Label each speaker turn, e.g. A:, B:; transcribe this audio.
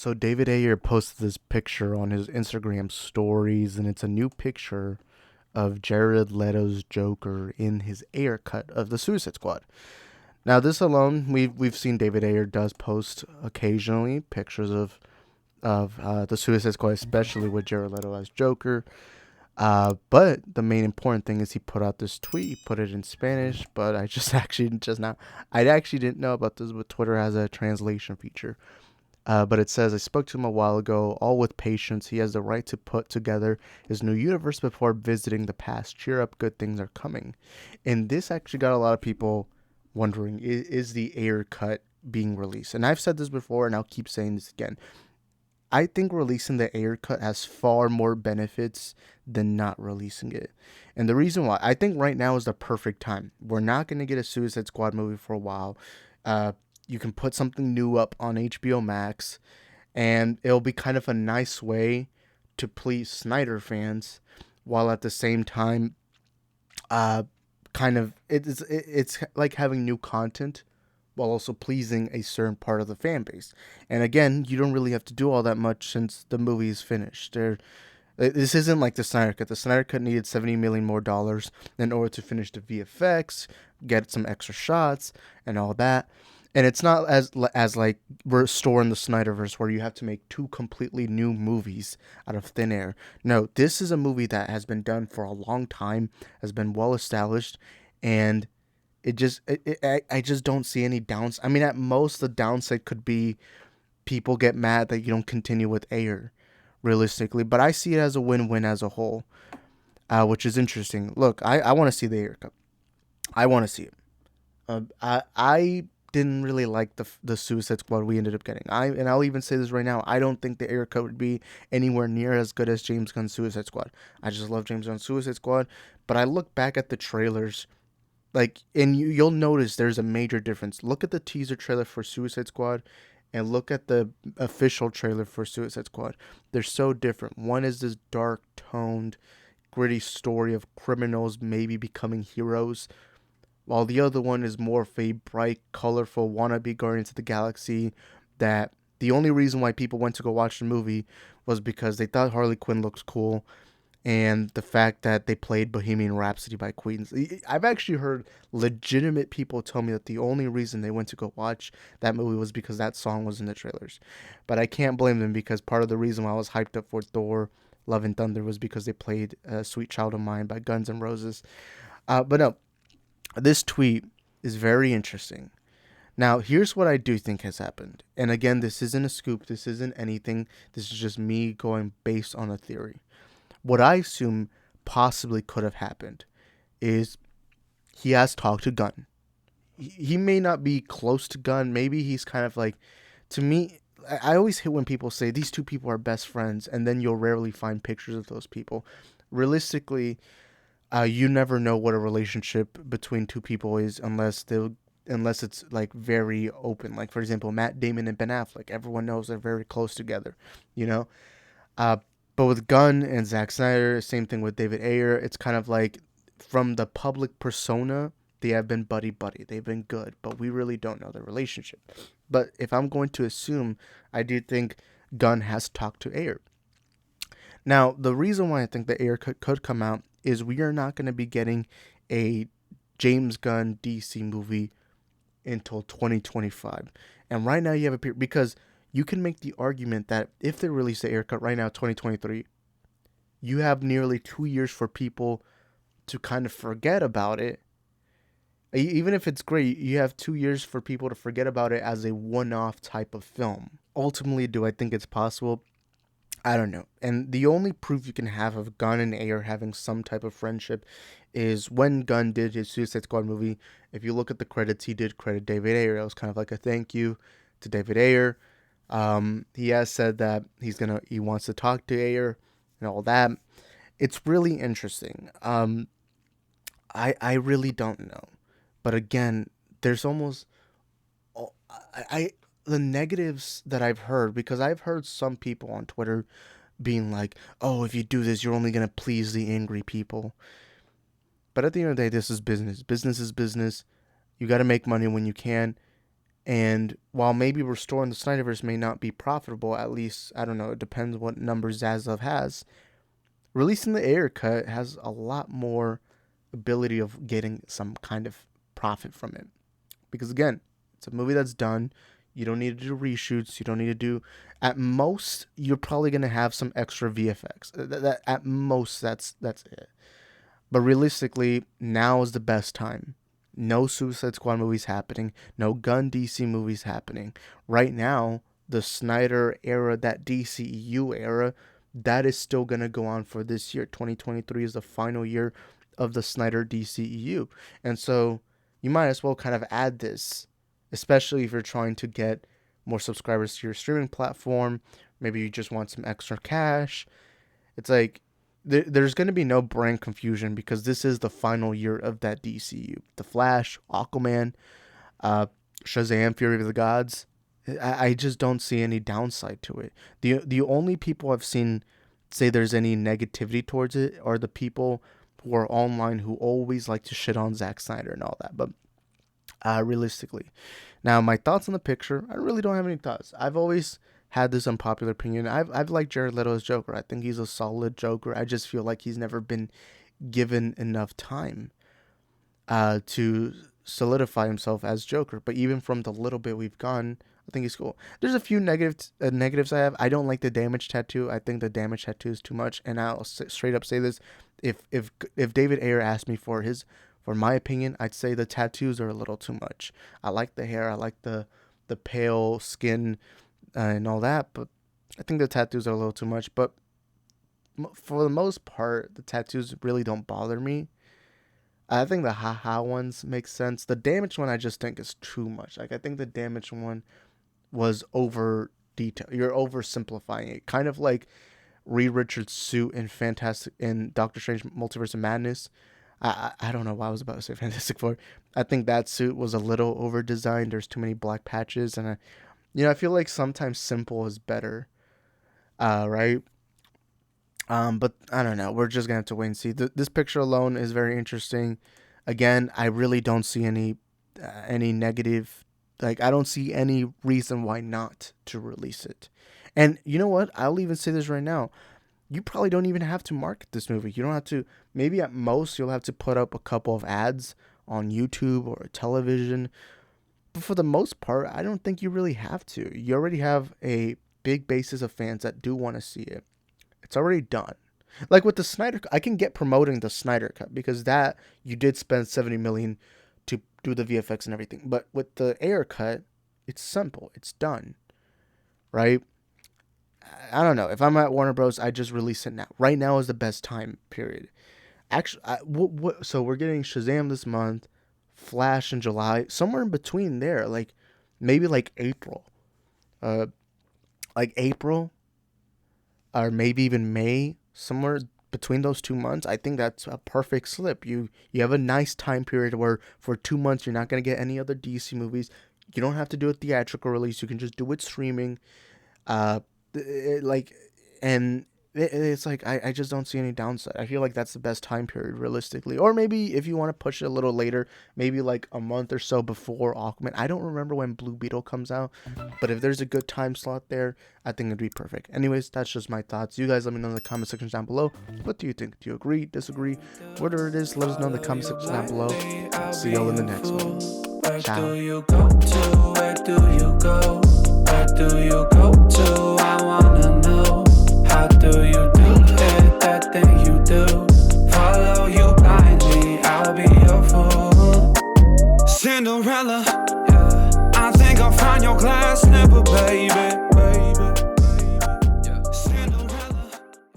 A: So David Ayer posted this picture on his Instagram stories, and it's a new picture of Jared Leto's Joker in his Ayer cut of the Suicide Squad. Now, this alone, we've seen David Ayer does post occasionally pictures of the Suicide Squad, especially with Jared Leto as Joker. But the main important thing is he put out this tweet. He put it in Spanish, but I just actually just now I actually didn't know about this, but Twitter has a translation feature. But it says, I spoke to him a while ago, all with patience. He has the right to put together his new universe before visiting the past. Cheer up, good things are coming. And this actually got a lot of people wondering, is the Ayer cut being released? And I've said this before, and I'll keep saying this again. I think releasing the Ayer cut has far more benefits than not releasing it. And the reason why, I think right now is the perfect time. We're not going to get a Suicide Squad movie for a while. Uh, you can put something new up on HBO Max, and it'll be kind of a nice way to please Snyder fans, while at the same time, uh, it's like having new content while also pleasing a certain part of the fan base. And again, you don't really have to do all that much since the movie is finished. This isn't like the Snyder Cut. The Snyder Cut needed $70 million more in order to finish the VFX, get some extra shots, and all that. And it's not as like restoring the Snyderverse where you have to make two completely new movies out of thin air. No, this is a movie that has been done for a long time, has been well established, and I just don't see any downs. I mean, at most the downside could be people get mad that you don't continue with Ayer, realistically. But I see it as a win-win as a whole, which is interesting. Look, I want to see the Ayer Cup. I want to see it. I didn't really like the Suicide Squad we ended up getting. I'll even say this right now. I don't think the Ayer Cut would be anywhere near as good as James Gunn's Suicide Squad. I just love James Gunn's Suicide Squad. But I look back at the trailers, like, and you'll notice there's a major difference. Look at the teaser trailer for Suicide Squad, and look at the official trailer for Suicide Squad. They're so different. One is this dark toned, gritty story of criminals maybe becoming heroes, while the other one is more of a bright, colorful wannabe Guardians of the Galaxy that the only reason why people went to go watch the movie was because they thought Harley Quinn looks cool, and the fact that they played Bohemian Rhapsody by Queen. I've actually heard legitimate people tell me that the only reason they went to go watch that movie was because that song was in the trailers. But I can't blame them, because part of the reason why I was hyped up for Thor Love and Thunder was because they played Sweet Child of Mine by Guns N' Roses. But no, this tweet is very interesting. Now, here's what I do think has happened. And again, this isn't a scoop. This isn't anything. This is just me going based on a theory. What I assume possibly could have happened is he has talked to Gunn. He may not be close to Gunn. Maybe he's kind of like, to me, I always hate when people say these two people are best friends, and then you'll rarely find pictures of those people. Realistically, you never know what a relationship between two people is unless it's like very open. Like, for example, Matt Damon and Ben Affleck. Everyone knows they're very close together, you know? Uh, but with Gunn and Zack Snyder, same thing with David Ayer. It's kind of like, from the public persona, they have been buddy buddy. They've been good, but we really don't know their relationship. But if I'm going to assume, I do think Gunn has talked to Ayer. Now, the reason why I think the Ayer could come out is we are not going to be getting a James Gunn DC movie until 2025. And right now you have a period, because you can make the argument that if they release the Ayer cut right now, 2023, you have nearly 2 years for people to kind of forget about it. Even if it's great, you have 2 years for people to forget about it as a one-off type of film. Ultimately, do I think it's possible? I don't know. And the only proof you can have of Gunn and Ayer having some type of friendship is when Gunn did his Suicide Squad movie. If you look at the credits, he did credit David Ayer. It was kind of like a thank you to David Ayer. He has said that he wants to talk to Ayer and all that. It's really interesting. I really don't know, but again, there's almost I the negatives that I've heard, because I've heard some people on Twitter being like, "Oh, if you do this, you're only gonna please the angry people." But at the end of the day, this is business. Business is business. You got to make money when you can. And while maybe restoring the Snyderverse may not be profitable, at least, I don't know, it depends what numbers Zaslav has, releasing the Ayer cut has a lot more ability of getting some kind of profit from it. Because again, it's a movie that's done. You don't need to do reshoots. You don't need to do. At most, you're probably gonna have some extra VFX. At most, that's it. But realistically, now is the best time. No Suicide Squad movies happening. No Gunn DC movies happening. Right now, the Snyder era, that DCU era, that is still going to go on for this year. 2023 is the final year of the Snyder DCEU. And so you might as well kind of add this, especially if you're trying to get more subscribers to your streaming platform. Maybe you just want some extra cash. It's like there's going to be no brand confusion because this is the final year of that DCU. The Flash, Aquaman, Shazam, Fury of the Gods. I just don't see any downside to it. The only people I've seen say there's any negativity towards it are the people who are online who always like to shit on Zack Snyder and all that. But realistically, now my thoughts on the picture, I really don't have any thoughts. I've always had this unpopular opinion. I've liked Jared Leto as Joker. I think he's a solid Joker. I just feel like he's never been given enough time to solidify himself as Joker. But even from the little bit we've gone, I think he's cool. There's a few negatives I have. I don't like the damage tattoo. I think the damage tattoo is too much. And I'll straight up say this: if David Ayer asked me for my opinion, I'd say the tattoos are a little too much. I like the hair. I like the pale skin and all that, but I think the tattoos are a little too much. But for the most part, the tattoos really don't bother me. I think the haha ones make sense. The damaged one I just think is too much. Like I think the damaged one was over detail. You're oversimplifying it. Kind of like Reed Richards' suit in Doctor Strange Multiverse of Madness. I don't know why I was about to say Fantastic Four. I think that suit was a little over designed. There's too many black patches, and I feel like sometimes simple is better, right? But I don't know. We're just gonna have to wait and see. This picture alone is very interesting. Again, I really don't see any negative. Like I don't see any reason why not to release it. And you know what? I'll even say this right now. You probably don't even have to market this movie. You don't have to. Maybe at most you'll have to put up a couple of ads on YouTube or television. But for the most part, I don't think you really have to. You already have a big basis of fans that do want to see it. It's already done. Like with the Snyder, I can get promoting the Snyder Cut because that you did spend $70 million to do the VFX and everything. But with the Ayer Cut, it's simple. It's done, right? I don't know. If I'm at Warner Bros., I just release it now. Right now is the best time period. Actually, so we're getting Shazam this month, Flash in July, somewhere in between there, like maybe like April, or maybe even May, somewhere between those 2 months. I think that's a perfect slip. You have a nice time period where for 2 months you're not gonna get any other DC movies. You don't have to do a theatrical release. You can just do it streaming. It's like I just don't see any downside. I feel like that's the best time period realistically. Or maybe if you want to push it a little later, maybe like a month or so before Aquaman. I don't remember when Blue Beetle comes out, but if there's a good time slot there, I think it'd be perfect. Anyways, that's just my thoughts. You guys let me know in the comment section down below. What do you think? Do you agree, disagree? Whatever it is, let us know in the comment section down below. See y'all in the next one. Ciao.
B: Where do you go to? Where do you go? Where do you go to?